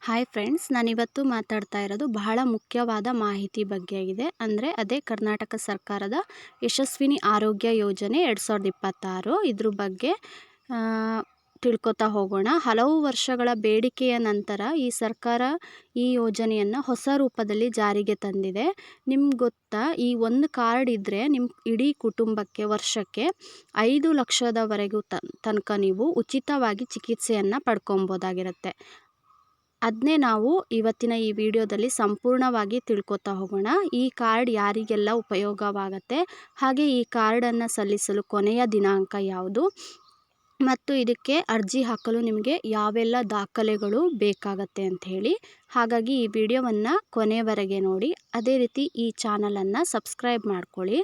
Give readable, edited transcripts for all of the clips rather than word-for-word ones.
Hi friends, ನಾನಿವತ್ತು ಮಾತಾಡ್ತಾ ಇರೋದು ಬಹಳ ಮುಖ್ಯವಾದ ಮಾಹಿತಿ ಬಗ್ಗೆ ಆಗಿದೆ. ಅಂದರೆ ಅದೇ ಕರ್ನಾಟಕ ಸರ್ಕಾರದ ಯಶಸ್ವಿನಿ ಆರೋಗ್ಯ ಯೋಜನೆ 2026 ಇದ್ರ ಬಗ್ಗೆ ತಿಳ್ಕೊತಾ ಹೋಗೋಣ. ಹಲವು ವರ್ಷಗಳ ಬೇಡಿಕೆಯ ನಂತರ ಈ ಸರ್ಕಾರ ಈ ಯೋಜನೆಯನ್ನು ಹೊಸ ರೂಪದಲ್ಲಿ ಜಾರಿಗೆ ತಂದಿದೆ. ನಿಮ್ಗೆ ಗೊತ್ತಾ, ಈ ಒಂದು ಕಾರ್ಡ್ ಇದ್ದರೆ ನಿಮ್ಮ ಇಡೀ ಕುಟುಂಬಕ್ಕೆ ವರ್ಷಕ್ಕೆ 5 ಲಕ್ಷದವರೆಗೂ ತನಕ ನೀವು ಉಚಿತವಾಗಿ ಚಿಕಿತ್ಸೆಯನ್ನು ಪಡ್ಕೊಬೋದಾಗಿರುತ್ತೆ. ಅದನ್ನೇ ನಾವು ಇವತ್ತಿನ ಈ ವಿಡಿಯೋದಲ್ಲಿ ಸಂಪೂರ್ಣವಾಗಿ ತಿಳ್ಕೊತಾ ಹೋಗೋಣ. ಈ ಕಾರ್ಡ್ ಯಾರಿಗೆಲ್ಲ ಉಪಯೋಗವಾಗುತ್ತೆ, ಹಾಗೆ ಈ ಕಾರ್ಡನ್ನು ಸಲ್ಲಿಸಲು ಕೊನೆಯ ದಿನಾಂಕ ಯಾವುದು, ಮತ್ತು ಇದಕ್ಕೆ ಅರ್ಜಿ ಹಾಕಲು ನಿಮಗೆ ಯಾವೆಲ್ಲ ದಾಖಲೆಗಳು ಬೇಕಾಗತ್ತೆ ಅಂತ ಹೇಳಿ. ಹಾಗಾಗಿ ಈ ವಿಡಿಯೋವನ್ನು ಕೊನೆಯವರೆಗೆ ನೋಡಿ. ಅದೇ ರೀತಿ ಈ ಚಾನಲನ್ನು ಸಬ್ಸ್ಕ್ರೈಬ್ ಮಾಡ್ಕೊಳ್ಳಿ.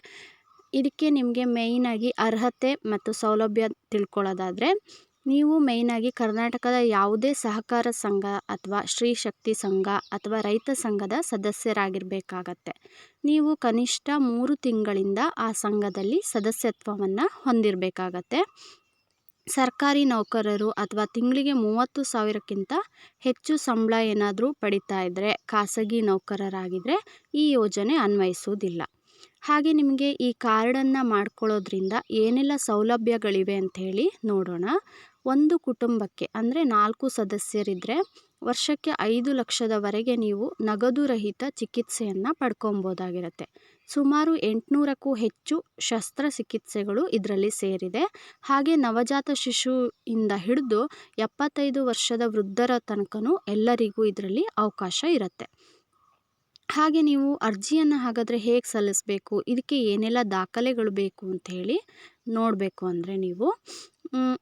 ಇದಕ್ಕೆ ನಿಮಗೆ ಮೇಯ್ನಾಗಿ ಅರ್ಹತೆ ಮತ್ತು ಸೌಲಭ್ಯ ತಿಳ್ಕೊಳ್ಳೋದಾದರೆ, ನೀವು ಮೇಯ್ನಾಗಿ ಕರ್ನಾಟಕದ ಯಾವುದೇ ಸಹಕಾರ ಸಂಘ ಅಥವಾ ಶ್ರೀ ಶಕ್ತಿ ಸಂಘ ಅಥವಾ ರೈತ ಸಂಘದ ಸದಸ್ಯರಾಗಿರಬೇಕಾಗತ್ತೆ. ನೀವು ಕನಿಷ್ಠ 3 ತಿಂಗಳಿಂದ ಆ ಸಂಘದಲ್ಲಿ ಸದಸ್ಯತ್ವವನ್ನು ಹೊಂದಿರಬೇಕಾಗತ್ತೆ. ಸರ್ಕಾರಿ ನೌಕರರು ಅಥವಾ ತಿಂಗಳಿಗೆ 30,000ಕ್ಕಿಂತ ಹೆಚ್ಚು ಸಂಬಳ ಏನಾದರೂ ಪಡಿತಾ ಇದ್ದರೆ, ಖಾಸಗಿ ನೌಕರರಾಗಿದ್ದರೆ ಈ ಯೋಜನೆ ಅನ್ವಯಿಸುವುದಿಲ್ಲ. ಹಾಗೆ ನಿಮಗೆ ಈ ಕಾರ್ಡನ್ನು ಮಾಡ್ಕೊಳ್ಳೋದ್ರಿಂದ ಏನೆಲ್ಲ ಸೌಲಭ್ಯಗಳಿವೆ ಅಂತ ಹೇಳಿ ನೋಡೋಣ. ಒಂದು ಕುಟುಂಬಕ್ಕೆ ಅಂದರೆ 4 ಸದಸ್ಯರಿದ್ದರೆ ವರ್ಷಕ್ಕೆ 5 ಲಕ್ಷದವರೆಗೆ ನೀವು ನಗದು ರಹಿತ ಚಿಕಿತ್ಸೆಯನ್ನು ಪಡ್ಕೊಬೋದಾಗಿರುತ್ತೆ. ಸುಮಾರು 800ಕ್ಕೂ ಹೆಚ್ಚು ಶಸ್ತ್ರಚಿಕಿತ್ಸೆಗಳು ಇದರಲ್ಲಿ ಸೇರಿದೆ. ಹಾಗೆ ನವಜಾತ ಶಿಶುವಿಂದ ಹಿಡಿದು 75 ವರ್ಷದ ವೃದ್ಧರ ತನಕನೂ ಎಲ್ಲರಿಗೂ ಇದರಲ್ಲಿ ಅವಕಾಶ ಇರುತ್ತೆ. ಹಾಗೆ ನೀವು ಅರ್ಜಿಯನ್ನು ಹಾಗಾದರೆ ಹೇಗೆ ಸಲ್ಲಿಸಬೇಕು, ಇದಕ್ಕೆ ಏನೆಲ್ಲ ದಾಖಲೆಗಳು ಬೇಕು ಅಂತ ಹೇಳಿ ನೋಡಬೇಕು ಅಂದರೆ, ನೀವು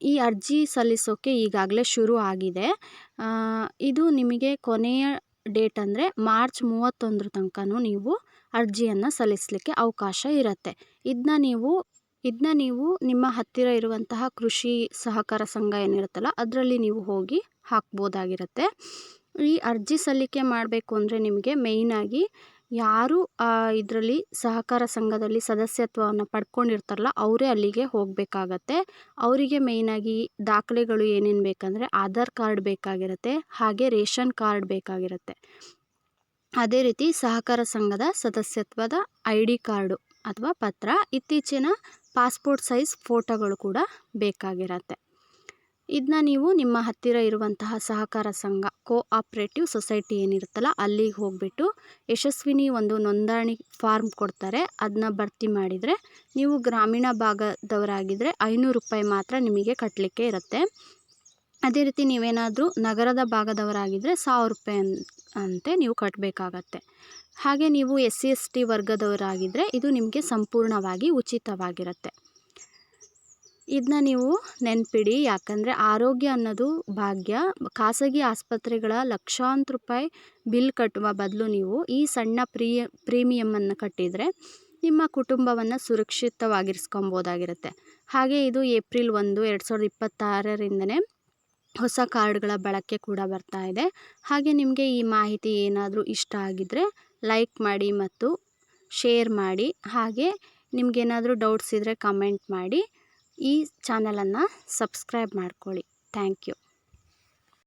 ಈ ಅರ್ಜಿ ಸಲ್ಲಿಸೋಕ್ಕೆ ಈಗಾಗಲೇ ಶುರು ಆಗಿದೆ. ಇದು ನಿಮಗೆ ಕೊನೆಯ ಡೇಟ್ ಅಂದರೆ ಮಾರ್ಚ್ 31 ತನಕನೂ ನೀವು ಅರ್ಜಿಯನ್ನು ಸಲ್ಲಿಸಲಿಕ್ಕೆ ಅವಕಾಶ ಇರುತ್ತೆ. ಇದನ್ನ ನೀವು ನಿಮ್ಮ ಹತ್ತಿರ ಇರುವಂತಹ ಕೃಷಿ ಸಹಕಾರ ಸಂಘ ಏನಿರುತ್ತಲ್ಲ ಅದರಲ್ಲಿ ನೀವು ಹೋಗಿ ಹಾಕ್ಬೋದಾಗಿರುತ್ತೆ. ಈ ಅರ್ಜಿ ಸಲ್ಲಿಕೆ ಮಾಡಬೇಕು ಅಂದರೆ ನಿಮಗೆ ಮೇಯ್ನಾಗಿ ಯಾರು ಇದರಲ್ಲಿ ಸಹಕಾರ ಸಂಘದಲ್ಲಿ ಸದಸ್ಯತ್ವವನ್ನು ಪಡ್ಕೊಂಡಿರ್ತಾರಲ್ಲ ಅವರೇ ಅಲ್ಲಿಗೆ ಹೋಗಬೇಕಾಗತ್ತೆ. ಅವರಿಗೆ ಮೇಯ್ನಾಗಿ ದಾಖಲೆಗಳು ಏನೇನು ಬೇಕಂದರೆ ಆಧಾರ್ ಕಾರ್ಡ್ ಬೇಕಾಗಿರುತ್ತೆ, ಹಾಗೆ ರೇಷನ್ ಕಾರ್ಡ್ ಬೇಕಾಗಿರುತ್ತೆ. ಅದೇ ರೀತಿ ಸಹಕಾರ ಸಂಘದ ಸದಸ್ಯತ್ವದ ID ಕಾರ್ಡು ಅಥವಾ ಪತ್ರ, ಇತ್ತೀಚಿನ ಪಾಸ್ಪೋರ್ಟ್ ಸೈಜ್ ಫೋಟೋಗಳು ಕೂಡ ಬೇಕಾಗಿರುತ್ತೆ. ಇದನ್ನ ನೀವು ನಿಮ್ಮ ಹತ್ತಿರ ಇರುವಂತಹ ಸಹಕಾರ ಸಂಘ ಕೋಆಪ್ರೇಟಿವ್ ಸೊಸೈಟಿ ಏನಿರುತ್ತಲ್ಲ ಅಲ್ಲಿಗೆ ಹೋಗಿಬಿಟ್ಟು ಯಶಸ್ವಿನಿ ಒಂದು ನೋಂದಣಿ ಫಾರ್ಮ್ ಕೊಡ್ತಾರೆ. ಅದನ್ನ ಭರ್ತಿ ಮಾಡಿದರೆ ನೀವು ಗ್ರಾಮೀಣ ಭಾಗದವರಾಗಿದ್ದರೆ 500 ರೂಪಾಯಿ ಮಾತ್ರ ನಿಮಗೆ ಕಟ್ಟಲಿಕ್ಕೆ ಇರುತ್ತೆ. ಅದೇ ರೀತಿ ನೀವೇನಾದರೂ ನಗರದ ಭಾಗದವರಾಗಿದ್ದರೆ 1000 ರೂಪಾಯಿ ಅಂತೆ ನೀವು ಕಟ್ಟಬೇಕಾಗತ್ತೆ. ಹಾಗೆ ನೀವು SC/ST ವರ್ಗದವರಾಗಿದ್ದರೆ ಇದು ನಿಮಗೆ ಸಂಪೂರ್ಣವಾಗಿ ಉಚಿತವಾಗಿರುತ್ತೆ. ಇದನ್ನ ನೀವು ನೆನ್ಪಿಡಿ, ಯಾಕಂದರೆ ಆರೋಗ್ಯ ಅನ್ನೋದು ಭಾಗ್ಯ. ಖಾಸಗಿ ಆಸ್ಪತ್ರೆಗಳ ಲಕ್ಷಾಂತರ ರೂಪಾಯಿ ಬಿಲ್ ಕಟ್ಟುವ ಬದಲು ನೀವು ಈ ಸಣ್ಣ ಪ್ರೀಮಿಯಮನ್ನು ಕಟ್ಟಿದರೆ ನಿಮ್ಮ ಕುಟುಂಬವನ್ನು ಸುರಕ್ಷಿತವಾಗಿರಿಸ್ಕೊಬೋದಾಗಿರುತ್ತೆ. ಹಾಗೆ ಇದು ಏಪ್ರಿಲ್ 1, 2026ರಿಂದನೇ ಹೊಸ ಕಾರ್ಡ್ಗಳ ಬಳಕೆ ಕೂಡ ಬರ್ತಾ ಇದೆ. ಹಾಗೆ ನಿಮಗೆ ಈ ಮಾಹಿತಿ ಏನಾದರೂ ಇಷ್ಟ ಆಗಿದ್ದರೆ ಲೈಕ್ ಮಾಡಿ ಮತ್ತು ಶೇರ್ ಮಾಡಿ. ಹಾಗೆ ನಿಮಗೇನಾದರೂ ಡೌಟ್ಸ್ ಇದ್ದರೆ ಕಮೆಂಟ್ ಮಾಡಿ. ಈ ಚಾನಲನ್ನು ಸಬ್ಸ್ಕ್ರೈಬ್ ಮಾಡ್ಕೊಳ್ಳಿ. Thank you.